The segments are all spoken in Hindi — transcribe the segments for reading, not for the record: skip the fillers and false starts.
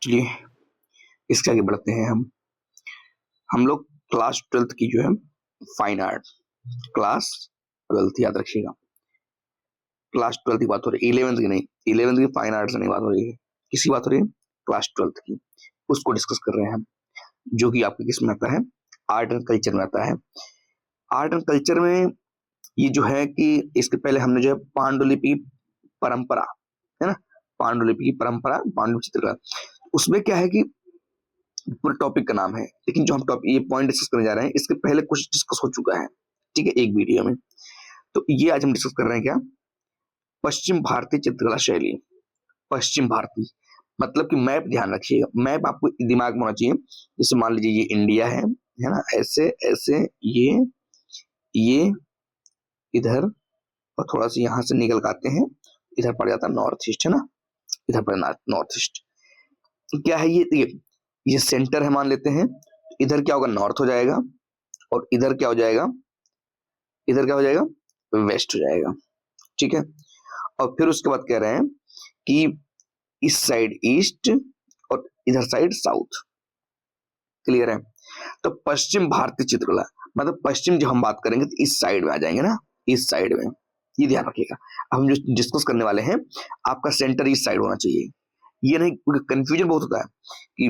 चलिए इसके आगे बढ़ते हैं। हम लोग क्लास 12th की जो है फाइन आर्ट, क्लास 12th याद रखिएगा, क्लास 12th की बात हो रही है, 11th की नहीं, 11th की फाइन आर्ट से नहीं बात हो रही है, किसी बात हो रही है क्लास 12th की, उसको डिस्कस कर रहे हैं हम, जो कि आपके किस में आता है, आर्ट एंड कल्चर में आता है। आर्ट एंड कल्चर में ये जो है कि इसके पहले हमने जो है पांडुलिपि परंपरा, है ना, पांडुलिपि की परंपरा, पांडुलिपि चित्रकला, उसमें क्या है कि पूरे टॉपिक का नाम है, लेकिन जो हम टॉपिक ये पॉइंट डिस्कस करने जा रहे हैं इसके पहले कुछ डिस्कस हो चुका है, ठीक है, एक वीडियो में। तो ये आज हम डिस्कस कर रहे हैं क्या, पश्चिम भारतीय चित्रकला शैली। पश्चिम भारतीय मतलब कि मैप ध्यान रखिएगा, मैप आपको दिमाग में होना चाहिए। जैसे मान लीजिए ये इंडिया है ना, ऐसे ऐसे ये इधर, और थोड़ा सा यहां से निकल आते हैं, इधर पड़ जाता है नॉर्थ ईस्ट, है ना, इधर पड़ नॉर्थ ईस्ट। क्या है ये सेंटर है मान लेते हैं, इधर क्या होगा, नॉर्थ हो जाएगा, और इधर क्या हो जाएगा, इधर क्या हो जाएगा, वेस्ट हो जाएगा, ठीक है। और फिर उसके बाद कह रहे हैं कि इस साइड ईस्ट और इधर साइड साउथ, क्लियर है। तो पश्चिम भारतीय चित्रकला मतलब पश्चिम जब हम बात करेंगे तो इस साइड में आ जाएंगे ना, इस साइड में, ये ध्यान रखिएगा। अब हम जो डिस्कस करने वाले हैं, आपका सेंटर इस साइड होना चाहिए, ये नहीं, कंफ्यूजन बहुत होता है कि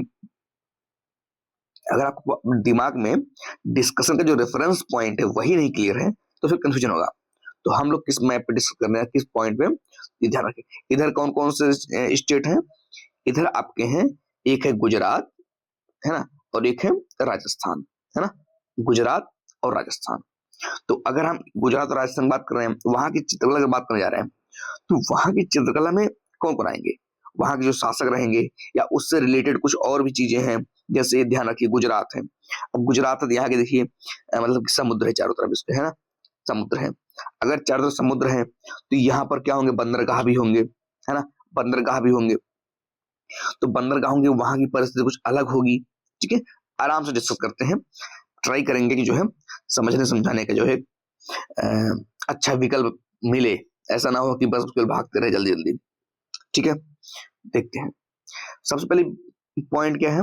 अगर आपको दिमाग में डिस्कशन का जो रेफरेंस पॉइंट है वही नहीं क्लियर है तो फिर कंफ्यूजन होगा। तो हम लोग किस मैप पे डिस्कस करने हैं, किस पॉइंट पे, ये ध्यान रखें। इधर कौन कौन से स्टेट हैं, इधर आपके हैं, एक है गुजरात, है ना, और एक है राजस्थान, है ना, गुजरात और राजस्थान। तो अगर हम गुजरात और राजस्थान बात कर रहे हैं, वहां की चित्रकला की बात करने जा रहे हैं, तो वहां की चित्रकला में कौन कौन आएंगे, वहां के जो शासक रहेंगे या उससे रिलेटेड कुछ और भी चीजें हैं। जैसे ध्यान रखिए गुजरात है, अब गुजरात यहाँ के देखिए मतलब समुद्र है चारों तरफ इसके, है ना, समुद्र है। अगर चारों तरफ समुद्र है तो यहाँ पर क्या होंगे, बंदरगाह भी होंगे, है ना, बंदरगाह भी होंगे। तो बंदरगाह होंगे, वहां की परिस्थिति कुछ अलग होगी, ठीक है। आराम से डिस्कस करते हैं, ट्राई करेंगे कि जो है समझने समझाने का जो है अच्छा विकल्प मिले, ऐसा ना हो कि बस केवल भागते रहे जल्दी जल्दी, ठीक है। देखते हैं, सबसे पहले पॉइंट क्या है,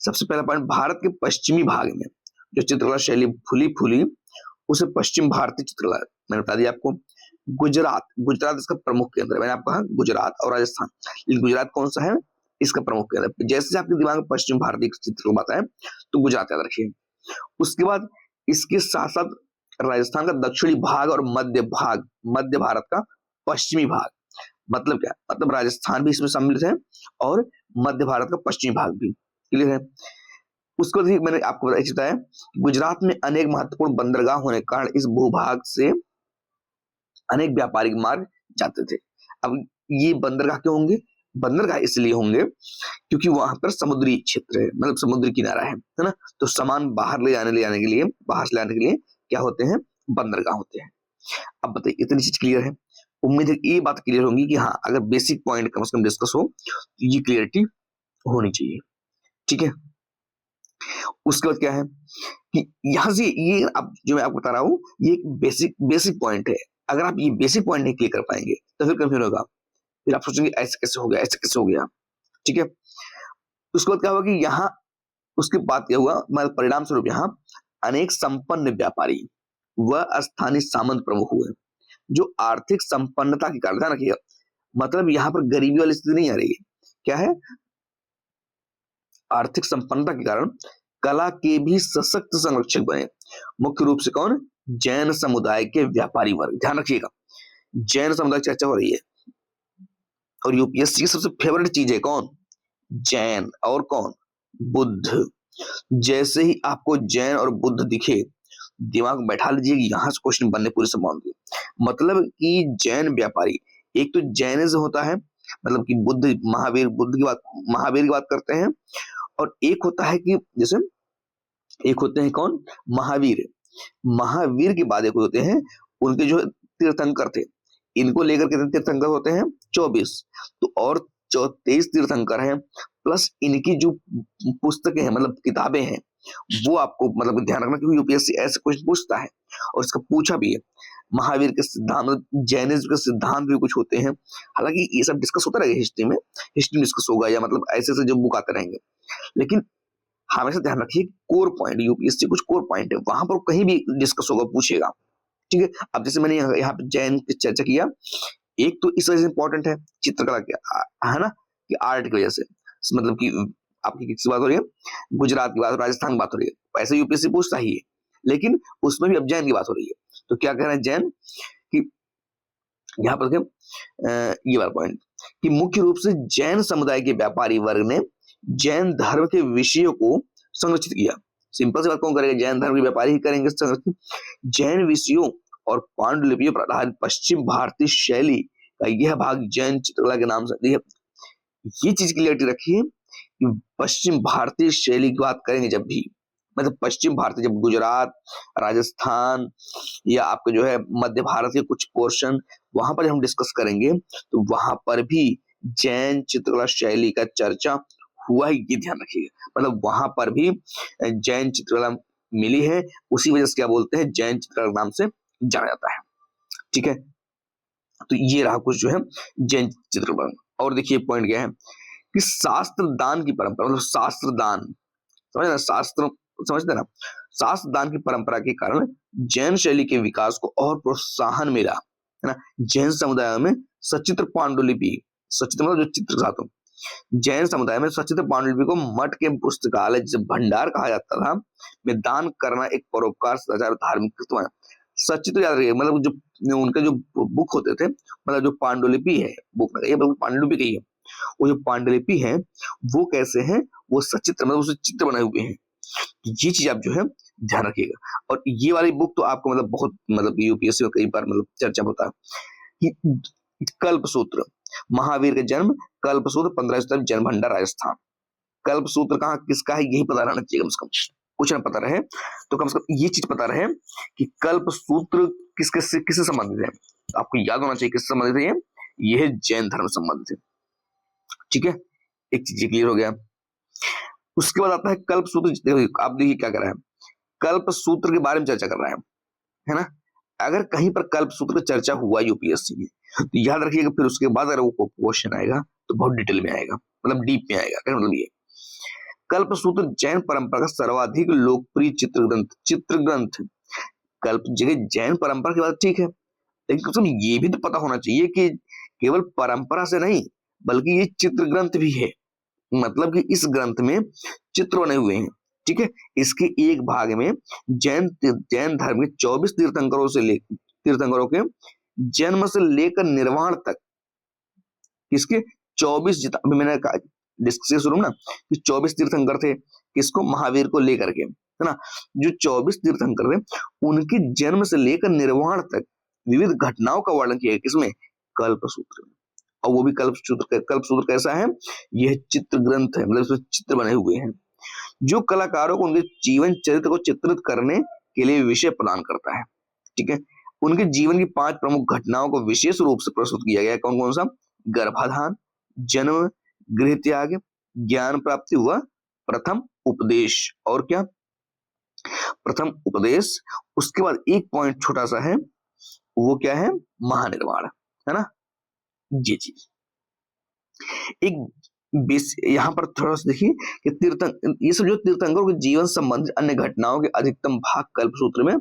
सबसे पहला पॉइंट, भारत के पश्चिमी भाग में जो चित्रकला शैली फूली फूली उसे पश्चिम भारतीय चित्रकला, मैंने बता दिया आपको। गुजरात, गुजरात इसका प्रमुख केंद्र है, मैंने आपको कहा गुजरात और राजस्थान, लेकिन गुजरात कौन सा है, इसका प्रमुख केंद्र। जैसे आपके दिमाग में पश्चिम भारतीय चित्रकला बात है तो गुजरात याद रखिए। उसके बाद इसके साथ साथ राजस्थान का दक्षिणी भाग और मध्य भाग, मध्य भारत का पश्चिमी भाग, मतलब क्या, मतलब राजस्थान भी इसमें सम्मिलित है और मध्य भारत का पश्चिमी भाग भी, क्लियर है। उसको भी मैंने आपको बताया, गुजरात में अनेक महत्वपूर्ण बंदरगाह होने के कारण इस भूभाग से अनेक व्यापारिक मार्ग जाते थे। अब ये बंदरगाह क्यों होंगे, बंदरगाह इसलिए होंगे क्योंकि वहां पर समुद्री क्षेत्र है, मतलब समुद्री किनारा है ना, तो सामान बाहर ले जाने के लिए, बाहर से लाने के लिए क्या होते हैं, बंदरगाह होते हैं। अब बताइए, इतनी चीज क्लियर है, उम्मीद है ये बात क्लियर होगी कि हाँ, अगर बेसिक पॉइंट कम से कम डिस्कस हो तो ये क्लियरिटी होनी चाहिए, ठीक है। उसके बाद क्या है कि यहां से ये अब जो मैं आपको बता रहा हूं ये एक बेसिक पॉइंट है, अगर आप ये बेसिक पॉइंट नहीं क्लियर कर पाएंगे तो फिर कंफ्यूज होगा, फिर आप सोचेंगे ऐसे कैसे हो गया, ऐसे कैसे हो गया, ठीक है। उसके बाद क्या हुआ कि यहाँ, उसके बाद क्या हुआ, मतलब परिणाम स्वरूप यहाँ अनेक संपन्न व्यापारी व स्थानीय सामंत प्रमुख हुए, जो आर्थिक संपन्नता के कारण, ध्यान रखिएगा, मतलब यहाँ पर गरीबी वाली स्थिति नहीं आ रही है, क्या है, आर्थिक संपन्नता के कारण कला के भी सशक्त संरक्षक बने। मुख्य रूप से कौन, जैन समुदाय के व्यापारी वर्ग, ध्यान रखिएगा, जैन समुदाय की चर्चा हो रही है और यूपीएससी की सबसे फेवरेट चीज है कौन, जैन और कौन, बुद्ध। जैसे ही आपको जैन और बुद्ध दिखे, दिमाग में बैठा लीजिए कि यहां से क्वेश्चन बनने पूरी संभावना, मतलब कि जैन व्यापारी, एक तो जैनिज्म होता है, मतलब कि बुद्ध, महावीर, बुद्ध की बात, महावीर की बात करते हैं, और एक होता है कि जैसे एक होते हैं कौन, महावीर, महावीर के बाद एक होते हैं उनके जो तीर्थंकर थे, इनको लेकर के तीर्थंकर होते हैं 24, तो और 23 तीर्थंकर हैं, प्लस इनकी जो पुस्तकें हैं, मतलब किताबें हैं, वो आपको मतलब ध्यान रखना, क्योंकि यूपीएससी ऐसे क्वेश्चन पूछता है और इसका पूछा भी है। महावीर के सिद्धांत, मतलब जैनिज्म के सिद्धांत भी कुछ होते हैं। हालांकि ये सब डिस्कस होता रहेगा हिस्ट्री में, हिस्ट्री डिस्कस होगा या मतलब ऐसे ऐसे जो बुक आते रहेंगे, लेकिन हमेशा ध्यान रखिए कोर पॉइंट, यूपीएससी कुछ कोर पॉइंट है, वहां पर कहीं भी डिस्कस होगा, पूछेगा। ठीक है, अब जैसे मैंने यहाँ पे जैन की चर्चा किया, एक तो इस वजह से इंपॉर्टेंट है चित्रकला के, है ना, कि आर्ट की वजह से, मतलब कि आपकी किसकी बात हो रही है, गुजरात की बात, राजस्थान की बात हो रही है, ऐसे यूपीएससी पूछता ही है, लेकिन उसमें भी अब जैन की बात हो रही है, तो क्या कह रहे हैं जैन कि यहाँ पर ये वाला पॉइंट कि मुख्य रूप से जैन समुदाय के व्यापारी वर्ग ने जैन धर्म के विषयों को संरक्षित किया। सिंपल सी बात, कौन करेगा, जैन धर्म के व्यापारी ही करेंगे संरक्षित। जैन विषयों और पांडुलिपियों पर आधारित पश्चिम भारतीय शैली का यह भाग जैन चित्रकला के नाम से, ये चीज क्लियरिटी रखिए कि पश्चिम भारतीय शैली की बात करेंगे जब भी, मतलब पश्चिम भारतीय, जब गुजरात, राजस्थान या आपके जो है मध्य भारत के कुछ पोर्शन, वहां पर हम डिस्कस करेंगे तो वहां पर भी जैन चित्रकला शैली का चर्चा हुआ है, ये ध्यान रखिएगा। मतलब वहां पर भी जैन चित्रकला मिली है, उसी वजह से क्या बोलते हैं, जैन चित्रकला नाम से जाना जाता है। ठीक है, तो ये रहा कुछ जो है जैन चित्रकला। और देखिए पॉइंट क्या है कि शास्त्र दान की परंपरा, मतलब शास्त्र दान, समझना, शास्त्र समझते ना, शास्त्र दान की परंपरा के कारण जैन शैली के विकास को और प्रोत्साहन मिला, है ना। जैन समुदाय में सचित्र पांडुलिपि, सचित्र मतलब जो चित्र साथ, जैन समुदाय में सचित्र पांडुलिपि को मठ के पुस्तकालय, जिसे भंडार कहा जाता था, में दान करना एक परोपकार, सदाचार, धार्मिक कृत्य है। सचित्र याद रखिए, मतलब जो उनके जो बुक होते थे, मतलब जो पांडुलिपि है बुक, ये पांडुलिपि की है, वो जो पांडुलिपि है वो कैसे हैं, वो सचित्र मतलब उससे चित्र बने हुए हैं। ये चीज आप जो है ध्यान रखिएगा। और ये वाली बुक तो आपको मतलब बहुत, मतलब यूपीएससी में कई बार मतलब चर्चा होता है कि कल्पसूत्र, महावीर के जन्म, कल्पसूत्र 15 शताब्दी, जैन भंडार राजस्थान। कल्पसूत्र कहाँ किसका है, यही पता रहना चाहिए कम से कम, कुछ ना पता रहे तो कम से कम ये चीज पता रहे कि कल्पसूत्र किससे संबंधित है, आपको याद होना चाहिए किससे संबंधित है, ये है जैन धर्म संबंधित है। ठीक है, एक चीज क्लियर हो गया। उसके बाद आता है कल्पसूत्र, आप देखिए क्या कर रहा है, कल्पसूत्र के बारे में चर्चा कर रहा है ना। अगर कहीं पर कल्पसूत्र की चर्चा हुआ यूपीएससी में, तो याद रखिएगा फिर उसके बाद अगर वो क्वेश्चन आएगा तो बहुत डिटेल में आएगा, मतलब डीप में आएगा। क्या मतलब, ये कल्पसूत्र जैन परंपरा का सर्वाधिक लोकप्रिय चित्र ग्रंथ। कल्प जगह जैन परंपरा की बात ठीक है, लेकिन कुछ ये भी तो पता होना चाहिए कि केवल परंपरा से नहीं, बल्कि ये चित्र ग्रंथ भी है, मतलब कि इस ग्रंथ में चित्र बने हुए हैं। ठीक है, इसके एक भाग में जैन धर्म के 24 तीर्थंकरों के जन्म से लेकर निर्वाण तक, किसके 24, अभी मैंने डिस्कस शुरू ना कि 24 तीर्थंकर थे, किसको, महावीर को लेकर के, है ना। जो 24 तीर्थंकर थे उनके जन्म से लेकर निर्वाण तक विविध घटनाओं का वर्णन किया है, किसमें, कल्पसूत्र में। और वो भी कल्पसूत्र कैसा है, यह चित्र ग्रंथ है, मतलब इसमें चित्र बने हुए हैं जो कलाकारों को उनके जीवन चरित्र को चित्रित करने के लिए विषय प्रदान करता है। ठीक है, उनके जीवन की 5 प्रमुख घटनाओं को विशेष रूप से प्रस्तुत किया गया है। कौन कौन सा, गर्भाधान, जन्म, गृह त्याग, ज्ञान प्राप्ति व प्रथम उपदेश। और क्या, प्रथम उपदेश। उसके बाद एक पॉइंट छोटा सा है, वो क्या है, महानिर्वाण, है ना। ये चीज एक यहाँ पर थोड़ा सा देखिए कि ये सब जो तीर्थंकरों के जीवन संबंधित अन्य घटनाओं के अधिकतम भाग कल्पसूत्र में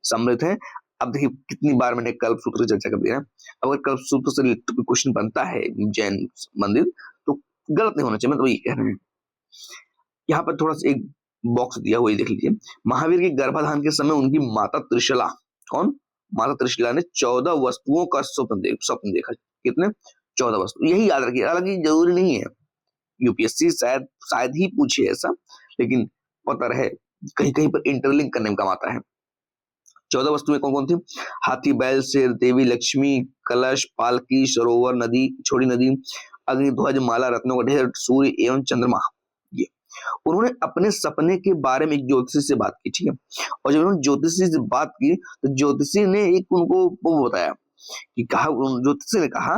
सम्मिलित है। अब देखिए कितनी बार मैंने कल्पसूत्र की चर्चा कर दिया। अगर कल्पसूत्र से रिलेटेड क्वेश्चन बनता है जैन संबंधित तो गलत नहीं होना चाहिए, मतलब ये कह रहे हैं। यहाँ पर थोड़ा सा एक बॉक्स दिया हुआ, देख लीजिए। महावीर के गर्भाधान के समय उनकी माता त्रिशला, कौन, माता त्रिशला ने 14 वस्तुओं का स्वप्न देखा। कितने, 14 वस्तु। यही याद रखिए, हालांकि जरूरी नहीं है, यूपीएससी शायद ही पूछे ऐसा, लेकिन पता रहे, कहीं कहीं पर इंटरलिंक करने में काम आता है। 14 वस्तुएं कौन कौन थी, हाथी, बैल, शेर, देवी लक्ष्मी, कलश, पालकी, सरोवर, नदी, छोटी नदी, अग्नि, ध्वज, माला, रत्नों का ढेर, सूर्य एवं चंद्रमा। ये उन्होंने अपने सपने के बारे में एक ज्योतिषी से बात की। ठीक है, और जब उन्होंने ज्योतिषी से बात की तो ज्योतिषी ने एक उनको वो बताया कि ज्योतिषी ने कहा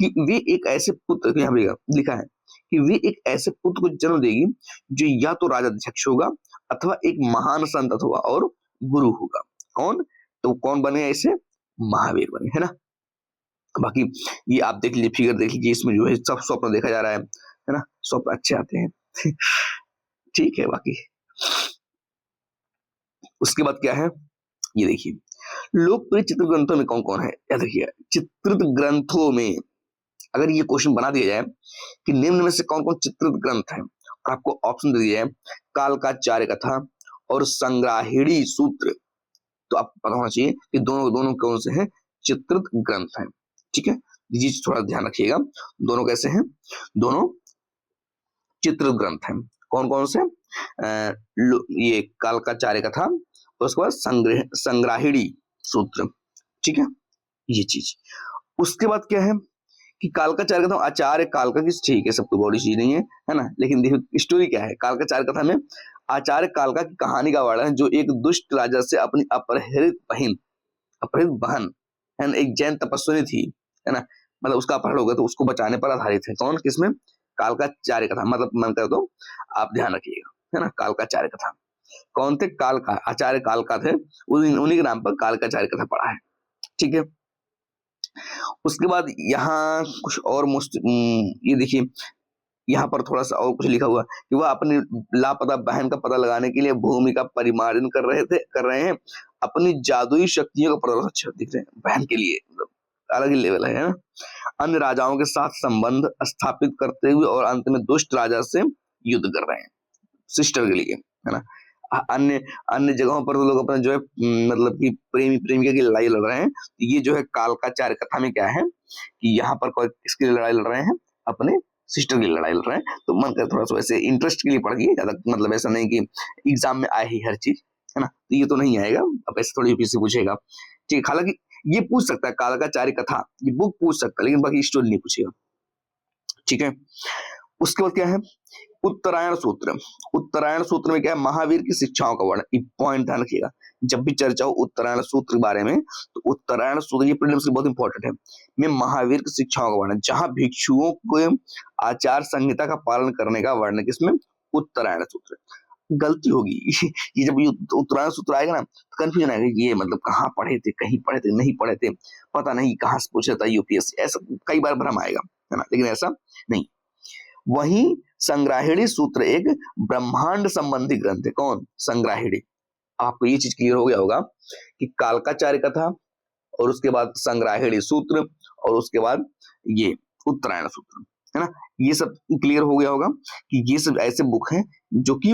कि वे एक ऐसे पुत्र, यहाँ पे लिखा है कि वे एक ऐसे पुत्र को जन्म देगी जो या तो राजाध्यक्ष होगा अथवा एक महान संत अथवा और गुरु होगा। कौन, तो कौन बने ऐसे, महावीर बने, है ना। बाकी ये आप देख लीजिए, फिगर देख लीजिए, इसमें जो है सब स्वप्न देखा जा रहा है ना, स्वप्न अच्छे आते हैं। ठीक है। बाकी उसके बाद क्या है, ये देखिए, लोकप्रिय चित्र ग्रंथों में कौन कौन है। या देखिए, चित्रित ग्रंथों में अगर ये क्वेश्चन बना दिया जाए कि निम्न में से कौन कौन चित्रित ग्रंथ है, और आपको ऑप्शन दे दिया है कालकाचार्य कथा और संग्राहिणी सूत्र, तो आपको पता होना चाहिए कि दोनों दोनों कौन से हैं, चित्रित ग्रंथ हैं। ठीक है, ये चीज थोड़ा ध्यान रखिएगा, दोनों कैसे हैं, दोनों चित्रित ग्रंथ हैं। कौन कौन से, ये कालकाचार्य कथा और उसके बाद संग्राहिणी सूत्र। ठीक है, ये चीज। उसके बाद क्या है कि कालकाचार्य कथा, आचार्य कालका की, ठीक है, सब तो बड़ी चीज नहीं है ना, लेकिन देखो स्टोरी क्या है। कालकाचार्य कथा में आचार्य कालका की कहानी का वर्णन है, जो एक दुष्ट राजा से अपनी अपहृत बहन है ना, एक जैन तपस्विनी थी, है ना, मतलब उसका अपहरण हो गया तो उसको बचाने पर आधारित है। कौन, किसमें, कालकाचार्य कथा, मतलब मन कर तो आप ध्यान रखिएगा, है ना। कालकाचार्य कथा कौन थे, कालका, आचार्य कालका थे, उन्हीं के नाम पर कालकाचार्य कथा पढ़ा है। ठीक है। उसके बाद यहाँ कुछ और ये देखिए, यहाँ पर थोड़ा सा और कुछ लिखा हुआ कि वह अपनी लापता बहन का पता लगाने के लिए भूमि का परिमार्जन कर रहे हैं, अपनी जादुई शक्तियों का प्रदर्शन दिख रहे हैं बहन के लिए, मतलब अलग ही लेवल है ना। अन्य राजाओं के साथ संबंध स्थापित करते हुए और अंत में दुष्ट राजा से युद्ध कर रहे हैं सिस्टर के लिए, है ना। अन्य अन्य जगहों पर तो लोग अपना जो है मतलब कि प्रेमी प्रेमिका की लड़ाई लड़ रहे हैं, तो ये जो है कालकाचार्य कथा में क्या है कि यहाँ पर कोई किसकी लड़ाई लड़ रहे हैं, अपने सिस्टर की लड़ाई लड़ रहे हैं। तो मन कर थोड़ा सा वैसे इंटरेस्ट के लिए पढ़ गई, ज्यादा मतलब ऐसा नहीं कि एग्जाम में आए ही हर चीज, है ना, तो ये तो नहीं आएगा, अब ऐसे थोड़ी यूपीएससी पूछेगा। ठीक है, हालांकि ये पूछ सकता है कालकाचार्य कथा, ये बुक पूछ सकता है, लेकिन बाकी स्टोरी नहीं पूछेगा। ठीक है। उसके बाद क्या है, उत्तरायण सूत्र। उत्तरायण सूत्र में क्या है, महावीर की शिक्षाओं का वर्णन। पॉइंट ध्यान रखिएगा, जब भी चर्चा हो उत्तरायण सूत्र के बारे में, तो उत्तरायण सूत्र, ये प्रीलिम्स के बहुत इंपॉर्टेंट है, में महावीर की शिक्षाओं का वर्णन, जहां भिक्षुओं को आचार संहिता का पालन करने का वर्णन, किसमें, उत्तरायण सूत्र। गलती होगी ये जब ये उत्तरायण सूत्र आएगा ना, तो कंफ्यूजन आएगा, ये मतलब कहाँ पढ़े थे, कहीं पढ़े थे, नहीं पढ़े थे, पता नहीं कहाँ से पूछा था यूपीएससी, ऐसा कई बार भ्रम आएगा, है ना, लेकिन ऐसा नहीं। वहीं संग्राहिणी सूत्र एक ब्रह्मांड संबंधी ग्रंथ है। कौन, संग्राहिणी। आपको ये चीज क्लियर हो गया होगा कि कालकाचार्य कथा और उसके बाद संग्राहिणी सूत्र और उसके बाद ये उत्तरायण सूत्र, है ना, ये सब क्लियर हो गया होगा कि ये सब ऐसे बुक हैं जो कि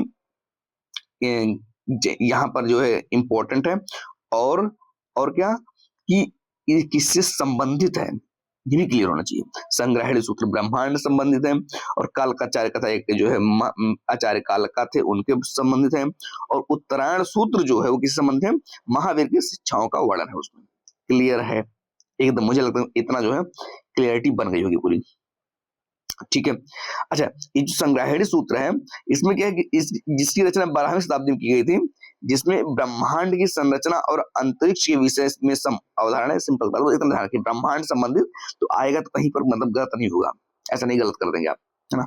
यहाँ पर जो है इंपॉर्टेंट है, और क्या कि ये किससे संबंधित है, ये भी क्लियर होना चाहिए। संग्राहिणी सूत्र ब्रह्मांड संबंधित है, और कालकाचार्य कथा एक जो है आचार्य कालका थे उनके संबंधित है, और उत्तरायण सूत्र जो है वो किससे संबंधित है, महावीर की शिक्षाओं का वर्णन है उसमें। क्लियर है एकदम, मुझे लगता है इतना जो है क्लियरिटी बन गई होगी पूरी। ठीक है। अच्छा, ये जो संग्राहिणी सूत्र है, इसमें क्या है कि जिसकी रचना 12वीं शताब्दी में की गई थी, जिसमें ब्रह्मांड की संरचना और अंतरिक्ष के विषय में अवधारणा है। सिंपल बात, इतना ध्यान रखिए, ब्रह्मांड संबंधित तो आएगा तो कहीं पर मतलब गलत नहीं होगा, ऐसा नहीं गलत कर देंगे आप, है ना।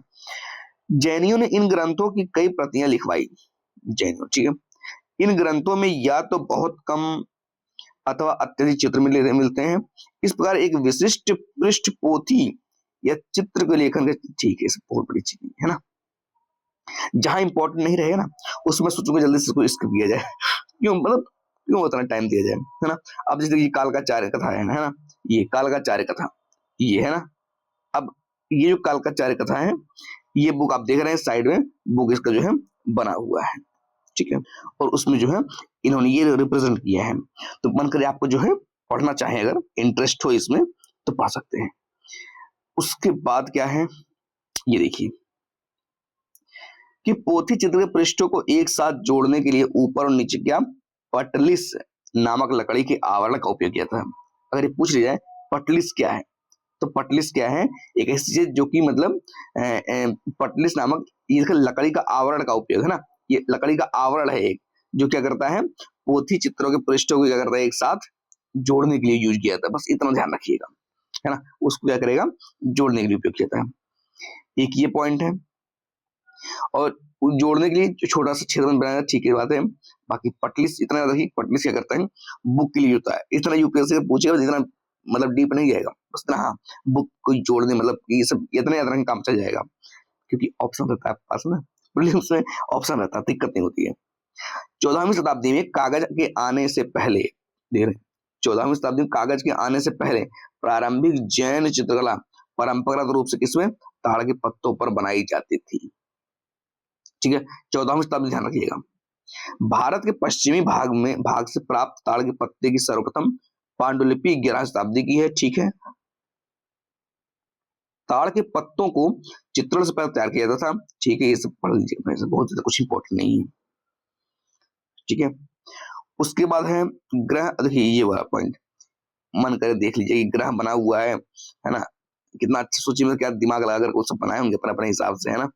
जैनियों ने इन ग्रंथों की कई प्रतियां लिखवाई, जैनियों, ठीक है। इन ग्रंथों में या तो बहुत कम अथवा अत्यधिक चित्र मिलते हैं। इस प्रकार एक विशिष्ट पृष्ठ पोथी या चित्र के लेखन का, ठीक है, बहुत बड़ी चीज है ना। जहां इंपॉर्टेंट नहीं रहेगा ना, उसमें सोचूंगा जल्दी से इसको स्किप किया जाए, क्यों, मतलब क्यों उतना टाइम दिया जाए, है ना। अब जैसे ये कालकाचार्य कथा है ना, ये कालकाचार्य कथा, ये है ना। अब ये जो कालकाचार्य कथा है, ये बुक आप देख रहे हैं साइड में, बुक इसका जो है बना हुआ है, ठीक है, और उसमें जो है इन्होंने ये रिप्रेजेंट किया है। तो मन करे आपको जो है पढ़ना चाहे, अगर इंटरेस्ट हो इसमें तो पढ़ सकते हैं। उसके बाद क्या है, ये देखिए कि पोथी चित्र के पृष्ठों को एक साथ जोड़ने के लिए ऊपर और नीचे क्या पटलिस नामक लकड़ी के आवरण का उपयोग किया था। अगर ये पूछ लिया जाए पटलिस क्या है, तो पटलिस क्या है, एक ऐसी चीज जो कि मतलब पटलिस नामक ये लकड़ी का आवरण का उपयोग है ना, ये लकड़ी का आवरण है एक, जो क्या करता है, पोथी चित्रों के पृष्ठों को क्या करता है, एक साथ जोड़ने के लिए यूज किया था। बस इतना ध्यान रखिएगा, है ना, उसको क्या करेगा, जोड़ने के लिए उपयोग किया था। एक ये पॉइंट है, और जोड़ने के लिए छोटा सा छेदबंद बनाना, ठीक है बात है। बाकी पटलिस इतना याद रखिए, पटलिस क्या करता है, बुक के लिए होता है। इतना यूपीएससी से पूछेगा जितना मतलब डीप नहीं जाएगा, बस इतना हाँ बुक को जोड़ने मतलब ये सब इतना याद रखने काम चल जाएगा, क्योंकि ऑप्शन रहता है आपके पास ना, प्रीलिम्स में ऑप्शन रहता है, दिक्कत नहीं होती है। 14वीं शताब्दी में कागज के आने से पहले, देख रहे 14वीं शताब्दी में कागज के आने से पहले प्रारंभिक जैन चित्रकला परंपरागत रूप से किसमें, ताड़ के पत्तों पर बनाई जाती थी। ठीक है, 14वीं शताब्दी ध्यान रखिएगा। भारत के पश्चिमी भाग से प्राप्त ताड़ के पत्ते की सर्वप्रथम पांडुलिपि 11वीं शताब्दी की है। ठीक है, ताड़ के पत्तों को चित्रण से पहले तैयार किया जाता था। ठीक है, ये सब पढ़ लीजिए, बहुत ज्यादा कुछ इंपॉर्टेंट नहीं है। ठीक है, उसके बाद है ग्रह। देखिए ये वाला पॉइंट मन करे देख लीजिए, ग्रह बना हुआ है ना, कितना अच्छा सोचिए, में क्या दिमाग लगाकर वो सब बनाए होंगे अपने अपने हिसाब से, है ना,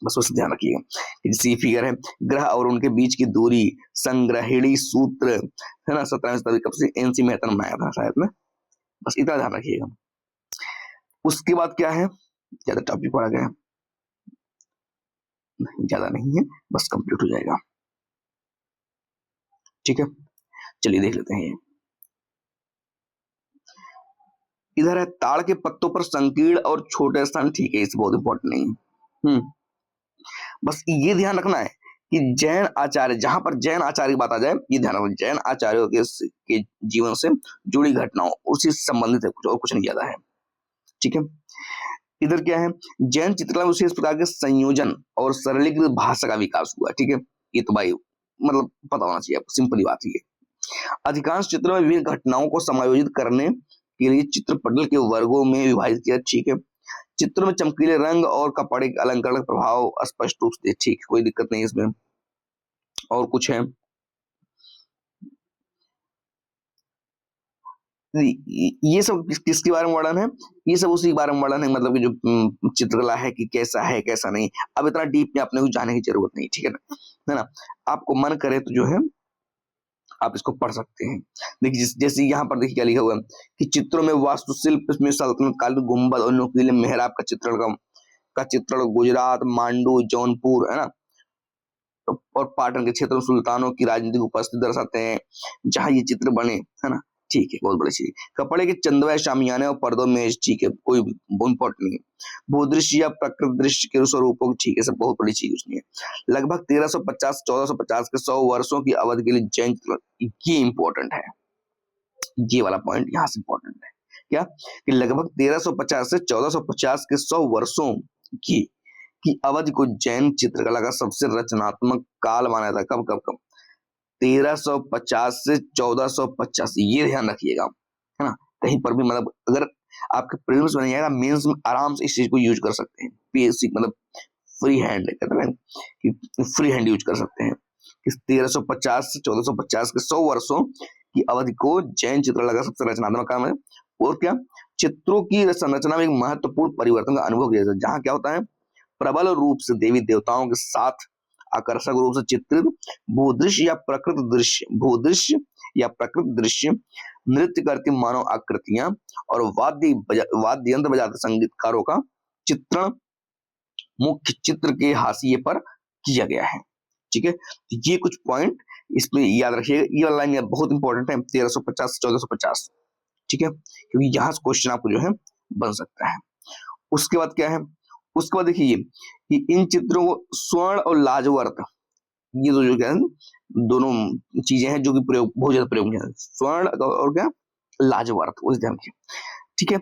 बस उससे ध्यान रखिएगा। जैसे फिगर है, ग्रह और उनके बीच की दूरी संग्रहिणी सूत्र, है ना, 17वीं शताब्दी कब से एनसी मेहता ने बनाया था शायद में, बस इतना ध्यान रखिएगा। उसके बाद क्या है, ज्यादा टॉपिक पढ़ा गया नहीं, ज्यादा नहीं है, बस कंप्लीट हो जाएगा। ठीक है, चलिए देख लेते हैं ये। इधर है ताड़ के पत्तों पर संकीर्ण और छोटे स्थान। ठीक है, इसे बहुत इंपॉर्टेंट नहीं है। बस ये ध्यान रखना है कि जैन आचार्य, जहां पर जैन आचार्य की बात आ जाए, ये ध्यान रखना, जैन आचार्यों के जीवन से जुड़ी घटनाओं उसी से संबंधित है, कुछ और कुछ नहीं ज्यादा है। ठीक है, इधर क्या है, जैन चित्रकला में विशेष प्रकार के संयोजन और सरलीकृत भाषा का विकास हुआ। ठीक है, ये तो भाई मतलब पता होना चाहिए आपको, सिंपल बात है। अधिकांश चित्रों में विभिन्न घटनाओं को समायोजित करने के लिए चित्रपटल के वर्गों में विभाजित किया। ठीक है, चित्र में चमकीले रंग और कपड़े के अलंकरण का प्रभाव स्पष्ट रूप से, ठीक, कोई दिक्कत नहीं इसमें। और कुछ है, ये सब किसके बारे में वर्णन है, ये सब उसी के बारे में वर्णन है, मतलब कि जो चित्रकला है कि कैसा है कैसा नहीं। अब इतना डीप में अपने को जाने की जरूरत नहीं, ठीक है ना, आपको मन करे तो जो है आप इसको पढ़ सकते हैं। देखिए जैसे यहाँ पर देखिए क्या लिखा हुआ है कि चित्रों में वास्तुशिल्प में सल्तनत काल में गुंबद और नुकीले मेहराब का चित्रण गुजरात, मांडू, जौनपुर, है ना, और पाटन के क्षेत्र में सुल्तानों की राजनीतिक उपस्थिति दर्शाते हैं जहां ये चित्र बने, है ना। ठीक है, बहुत बड़ी चीज। कपड़े के चंदवा, शामियाने और पर्दों में, ठीक है, कोई इंपॉर्टेंट नहीं है। भूदृश्य या प्रकृति दृश्य के स्वरूपों, ठीक है, सब बहुत बड़ी चीज उसमें है। लगभग 1350-1450 के 100 वर्षों की अवधि के लिए जैन ये इंपॉर्टेंट है, ये वाला पॉइंट यहाँ से इंपॉर्टेंट है क्या, कि लगभग 1350 से 1450 के 100 वर्षों की अवधि को जैन चित्रकला का सबसे रचनात्मक काल माना था। कब कब कब 1350 से 1450, ये ध्यान रखिएगा, है ना। कहीं पर भी मतलब अगर आपके प्रीलिम्स में नहीं आएगा, मेंस में आराम से इस चीज को यूज कर सकते हैं। पीएससी मतलब फ्री हैंड कहते हैं कि फ्री हैंड यूज कर सकते हैं। 1350 से 1450 के 100 वर्षों की अवधि को जैन चित्रकला का सबसे रचनात्मक काम है। और क्या, चित्रों की संरचना में एक महत्वपूर्ण परिवर्तन का अनुभव किया जाता है, जहां क्या होता है, प्रबल रूप से देवी देवताओं के साथ आकर्षक रूप से चित्रित भूदृश्य या प्रकृति दृश्य, नृत्य करती मानव आकृतियां और वाद्य यंत्र बजाते संगीतकारों का चित्रण मुख्य चित्र के हाशिए पर किया गया है। ठीक है, ये कुछ पॉइंट इसमें याद रखिएगा, ये वाला लाइन बहुत इंपॉर्टेंट है, 1350 से 1450। ठीक है, क्योंकि यहाँ से क्वेश्चन आपको जो है बन सकता है। उसके बाद क्या है, उसके बाद देखिए कि इन चित्रों को स्वर्ण और लाजवर्त, ये तो जो क्या है, दोनों चीजें हैं जो कि प्रयोग बहुत ज्यादा प्रयोग में, स्वर्ण और क्या, लाजवर्त, उस ध्यान रखिए। ठीक है,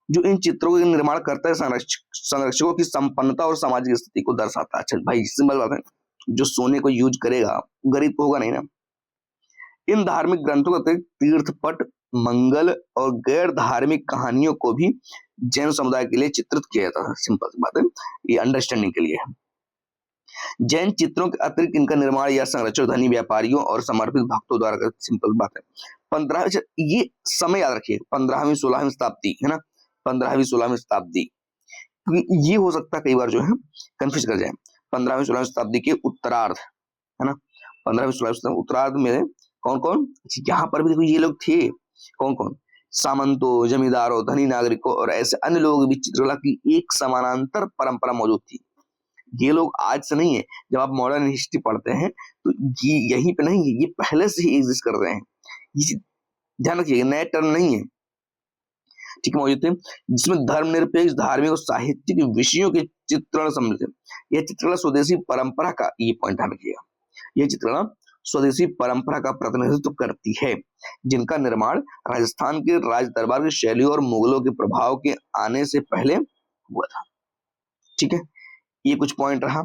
जो इन चित्रों का निर्माण करता है संरक्षकों की संपन्नता और सामाजिक स्थिति को दर्शाता है। अच्छा भाई, सिंपल बात है, जो सोने को यूज करेगा गरीब तो होगा नहीं ना। इन धार्मिक ग्रंथों का तीर्थपट, मंगल और गैर धार्मिक कहानियों को भी जैन समुदाय के लिए चित्रित किया जाता है। सिंपल सी बात है, ये अंडरस्टैंडिंग के लिए है। जैन चित्रों के अतिरिक्त इनका निर्माण या संरक्षण धनी व्यापारियों और समर्पित भक्तों द्वारा कर, सिंपल बात है। 15, ये समय याद रखिए, 15वीं 16वीं शताब्दी, है ना, 15वीं 16वीं शताब्दी, क्योंकि ये हो सकता है कई बार जो है कंफ्यूज कर जाए। 15वीं 16वीं शताब्दी के उत्तरार्ध, है ना, 15वीं 16वीं शताब्दी उत्तरार्ध में कौन कौन, यहाँ पर भी देखो ये लोग थे, कौन कौन, सामंतों, जमींदारों, धनी नागरिकों और ऐसे अन्य लोगों के बीच चित्रकला की एक समानांतर परंपरा मौजूद थी। ये लोग आज से नहीं है, जब आप मॉडर्न हिस्ट्री पढ़ते हैं तो ये यहीं पे नहीं है, ये पहले से ही एग्जिस्ट कर रहे हैं। ये ध्यान रखिएगा, नए टर्म नहीं है, ठीक है, मौजूद थे, जिसमें धर्मनिरपेक्ष, धार्मिक और साहित्यिक विषयों के चित्रण सम्मिलित है। यह चित्रण स्वदेशी परंपरा का, ये पॉइंट ध्यान रखिएगा, यह चित्रण स्वदेशी परंपरा का प्रतिनिधित्व करती है, जिनका निर्माण राजस्थान के राज दरबार की शैली और मुगलों के प्रभाव के आने से पहले हुआ था। ठीक है, ये कुछ पॉइंट रहा,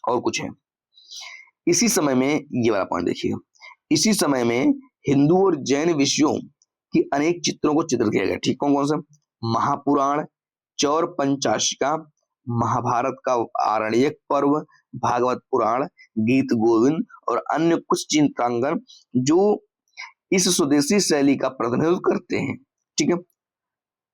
और कुछ है। इसी समय में, ये वाला पॉइंट देखिएगा, इसी समय में हिंदू और जैन विषयों की अनेक चित्रों को चित्रित किया गया। ठीक, कौन कौन सा? महापुराण, चौर पंचाशिका, महाभारत का आरण्यक पर्व, भागवत पुराण, गीत गोविंद और अन्य कुछ चित्रांगन जो इस स्वदेशी शैली का प्रतिनिधित्व करते हैं। ठीक है,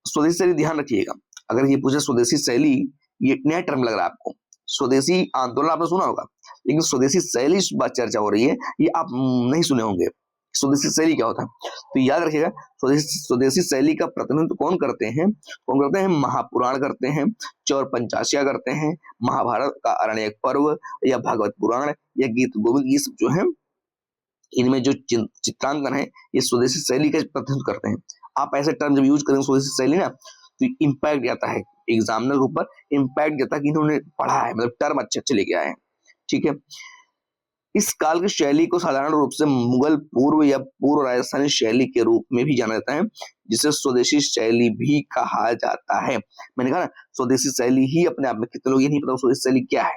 स्वदेशी शैली ध्यान रखिएगा, अगर ये पूछे स्वदेशी शैली, ये नया टर्म लग रहा है आपको, स्वदेशी आंदोलन आपने सुना होगा, लेकिन स्वदेशी शैली इस बात चर्चा हो रही है, ये आप नहीं सुने होंगे। स्वदेशी शैली क्या होता है? तो याद रखिएगा, स्वदेशी शैली का प्रतिनिधित्व कौन करते हैं? महापुराण करते हैं, चौर पंचाशिया करते हैं, महाभारत का आरण्यक पर्व या भागवत पुराण या गीत गोविंद, ये सब जो है, इनमें जो चित्रांकन है, ये स्वदेशी शैली का प्रतिनिधित्व करते हैं। आप ऐसे टर्म जब यूज करेंगे स्वदेशी शैली ना, तो इम्पैक्ट जाता है एग्जामिनर के ऊपर, इम्पैक्ट जाता है कि इन्होंने पढ़ा है, मतलब टर्म अच्छे अच्छे लेके आए हैं। ठीक है, इस काल की शैली को साधारण रूप से मुगल पूर्व या पूर्व राजस्थानी शैली के रूप में भी जाना जाता है, जिसे स्वदेशी शैली भी कहा जाता है। मैंने कहा ना, स्वदेशी शैली ही अपने आप में, कितने लोग ये नहीं पता स्वदेशी शैली क्या है,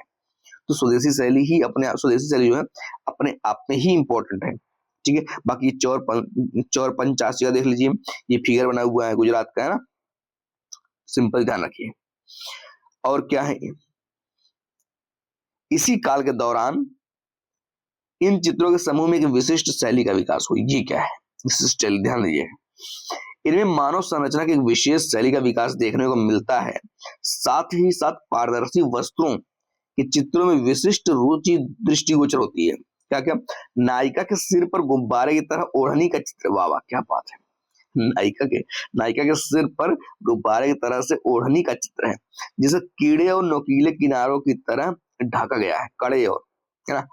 तो स्वदेशी शैली ही अपने, स्वदेशी शैली जो है अपने आप में ही इंपॉर्टेंट है। ठीक है, बाकी चौर पंचाशिका देख लीजिए, ये फिगर बना हुआ है, गुजरात का है ना, सिंपल ध्यान रखिए। और क्या है, इसी काल के दौरान इन चित्रों के समूह में एक विशिष्ट शैली का विकास हुई। ये क्या है? विशिष्ट शैली, ध्यान दीजिए, इनमें मानव संरचना की एक विशेष शैली का विकास देखने को मिलता है, साथ ही साथ पारदर्शी वस्त्रों के चित्रों में विशिष्ट रुचि दृष्टिगोचर होती है। क्या क्या? नायिका के सिर पर गुब्बारे की तरह ओढ़नी का चित्र, वाह वाह क्या बात है, नायिका के सिर पर गुब्बारे की तरह से ओढ़नी का चित्र है, जिसे कीड़े और नुकीले किनारों की तरह ढका गया है, कड़े और, है ना।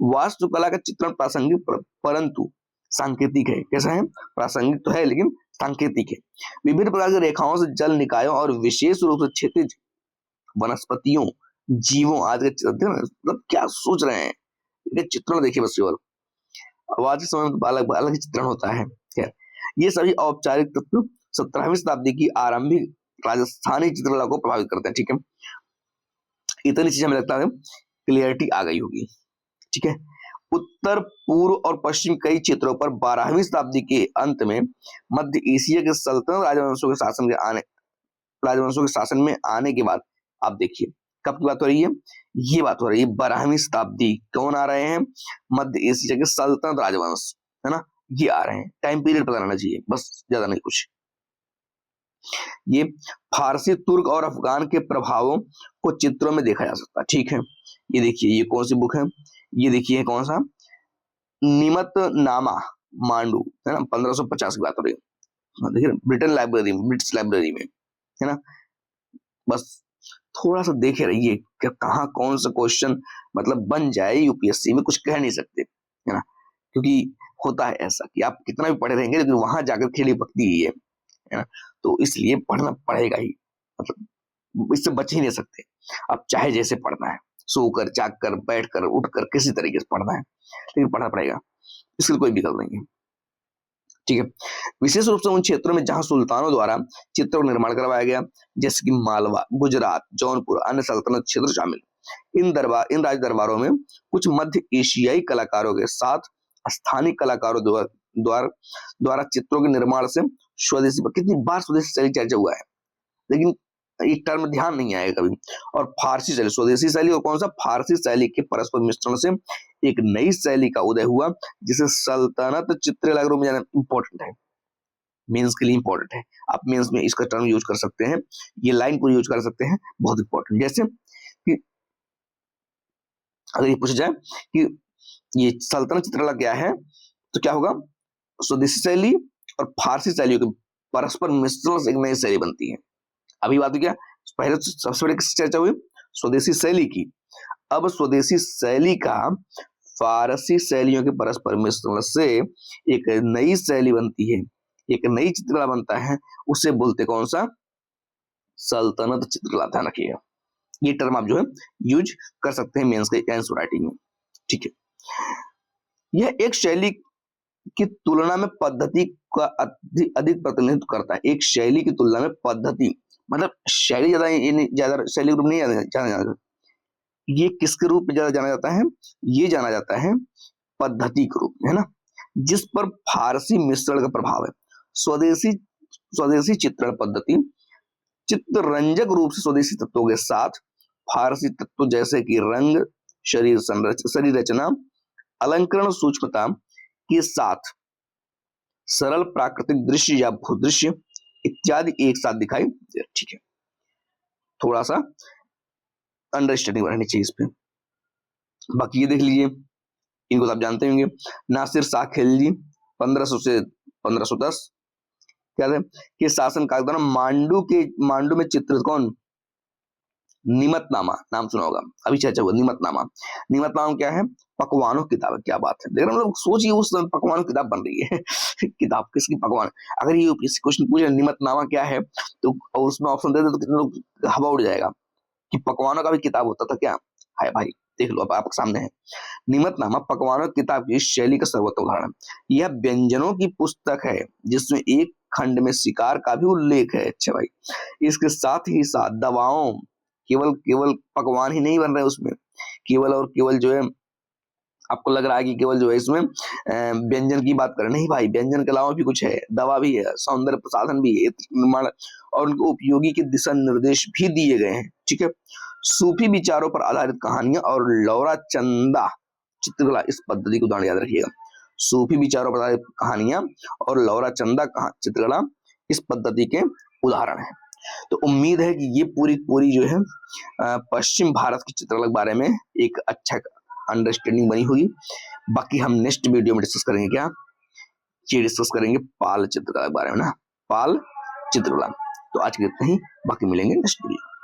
वास्तुकला का चित्रण प्रासंगिक परंतु सांकेतिक है। कैसा है? प्रासंगिक तो है लेकिन सांकेतिक है। विभिन्न प्रकार की रेखाओं से जल निकायों और विशेष रूप से क्षैतिज वनस्पतियों, जीवों आदि के मतलब क्या सोच रहे हैं, ये चित्रण देखिए बस केवल। आज के समय में अलग अलग चित्रण होता है। खैर, ये सभी औपचारिक तत्व 17वीं शताब्दी की आरंभिक राजस्थानी चित्रकला को प्रभावित करते हैं। ठीक है, इतनी चीज हमें लगता है क्लियरिटी आ गई होगी। ठीक है, उत्तर पूर्व और पश्चिम कई क्षेत्रों पर 12वीं शताब्दी के अंत में मध्य एशिया के सल्तनत राजवंशों के शासन में आने के बाद, आप देखिए कब की बात हो रही है, ये बात हो रही है 12वीं शताब्दी। कौन आ रहे हैं? मध्य एशिया के सल्तनत राजवंश, है ना, ये आ रहे हैं। टाइम पीरियड पता रहना चाहिए बस, ज्यादा नहीं कुछ। ये फारसी, तुर्क और अफगान के प्रभावों को चित्रों में देखा जा सकता है। ठीक है, ये देखिए, ये कौन सी बुक है? ये देखिए कौन सा, निमत नामा मांडू, है ना, 1550 की बात हो रही है, देखिए ब्रिटिश लाइब्रेरी में, है ना। बस थोड़ा सा देखे रहिए कि कहाँ कौन सा क्वेश्चन मतलब बन जाए यूपीएससी में, कुछ कह नहीं सकते, है ना, क्योंकि होता है ऐसा कि आप कितना भी पढ़े रहेंगे लेकिन वहां जाकर खेली पकती ही है ना, तो इसलिए पढ़ना पड़ेगा ही, मतलब इससे बच ही नहीं सकते। अब चाहे जैसे पढ़ना है, सोकर, जागकर, बैठकर, उठकर, किसी तरीके से पढ़ना है, लेकिन पढ़ना पड़ेगा, इसका कोई विकल्प नहीं है। ठीक है, विशेष रूप से उन क्षेत्रों में जहां सुल्तानों द्वारा चित्रों का निर्माण करवाया गया, जैसे कि मालवा, गुजरात, जौनपुर, अन्य सल्तनत क्षेत्र शामिल। इन राज दरबारों में कुछ मध्य एशियाई कलाकारों के साथ स्थानीय कलाकारों द्वारा चित्रों के निर्माण से स्वदेशी, कितनी बार स्वदेशी शैली चर्चा हुआ है, लेकिन एक टर्म ध्यान नहीं आएगा कभी। और फारसी शैली, स्वदेशी शैली और कौन सा, फारसी शैली के परस्पर मिश्रण से एक नई शैली का उदय हुआ, जिसे सल्तनत चित्रकला के रूप में जाना इंपॉर्टेंट है, मेंस के लिए इंपॉर्टेंट है। आप मेंस में इसका टर्म यूज कर सकते हैं, ये लाइन को यूज कर सकते हैं, बहुत इंपॉर्टेंट। जैसे कि अगर ये पूछा जाए कि ये सल्तनत चित्रकला क्या है, तो क्या होगा, स्वदेशी शैली और फारसी शैलियों के परस्पर मिश्रण से एक नई शैली बनती है। अभी बात क्या, पहले सबसे पहले किसकी चर्चा हुई, स्वदेशी शैली की। अब स्वदेशी शैली का फारसी शैलियों के परस्पर मिश्रण से एक नई शैली बनती है, एक नई चित्रकला बनता है, उसे बोलते कौन सा? सल्तनत चित्रकला। ध्यान रखिएगा, ये टर्म आप जो है यूज कर सकते हैं मेंस के आंसर राइटिंग में। ठीक है, यह एक शैली की तुलना में पद्धति का अधिक प्रतिनिधित्व करता है। एक शैली की तुलना में पद्धति, मतलब शैली ज्यादा शैली रूप नहीं जाना जाता, ये किसके रूप में ज्यादा जाना जाता है? ये जाना जाता है पद्धति के रूप में, है ना, जिस पर फारसी मिश्रण का प्रभाव है। स्वदेशी चित्रण पद्धति चित्ररंजक रूप से स्वदेशी तत्वों के साथ फारसी तत्व जैसे कि रंग, शरीर रचना, अलंकरण, सूक्ष्मता के साथ सरल प्राकृतिक दृश्य या भूदृश्य इत्यादि एक साथ दिखाई दे। ठीक है, थोड़ा सा अंडरस्टैंडिंग रहनी चाहिए इस पे। बाकी ये देख लीजिए, इनको तो आप जानते होंगे, नासिर शाह खिलजी 1500 से 1510 क्या थे कि शासन काल के दौरान मांडू में चित्रित कौन? निमतनामा, नाम सुना होगा, अभी चर्चा हुआ निमतनामा। निमतनामा क्या है? पकवानों की किताब है। क्या बात है, देख रहे लोग, सोचिए उस समय पकवानों की किताब बन रही है किताब किसकी? पकवान। अगर ये यूपीएससी क्वेश्चन पूछे निमतनामा क्या है, तो और उसमें ऑप्शन दे दे तो कितने लोग हवा उड़ जाएगा कि पकवानों का भी किताब होता था क्या? है भाई, देख लो, अब आपके सामने है। निमतनामा पकवानों की किताब की शैली का सर्वोत्तम उदाहरण। यह व्यंजनों की पुस्तक है जिसमें एक खंड में शिकार का भी उल्लेख है। अच्छा भाई, इसके साथ ही साथ दवाओं, केवल पकवान ही नहीं बन रहे उसमें, केवल और केवल जो है आपको लग रहा है कि केवल जो है इसमें व्यंजन की बात करें, नहीं भाई, व्यंजन के अलावा भी कुछ है, दवा भी है, सौंदर्य प्रसाधन भी है, निर्माण और उनके उपयोगी के दिशा निर्देश भी दिए गए हैं। ठीक है, सूफी विचारों पर आधारित कहानियां और लौरा चंदा चित्रकला इस पद्धति को उदाहरण याद रखिएगा। सूफी विचारों पर आधारित कहानियां और लौरा चंदा चित्रकला इस पद्धति के उदाहरण है। तो उम्मीद है कि ये पूरी जो है पश्चिम भारत की चित्रकला के बारे में एक अच्छा अंडरस्टैंडिंग बनी होगी। बाकी हम नेक्स्ट वीडियो में डिस्कस करेंगे क्या? ये डिस्कस करेंगे पाल चित्रकला के बारे में ना, पाल चित्रकला। तो आज के इतना ही, बाकी मिलेंगे नेक्स्ट वीडियो।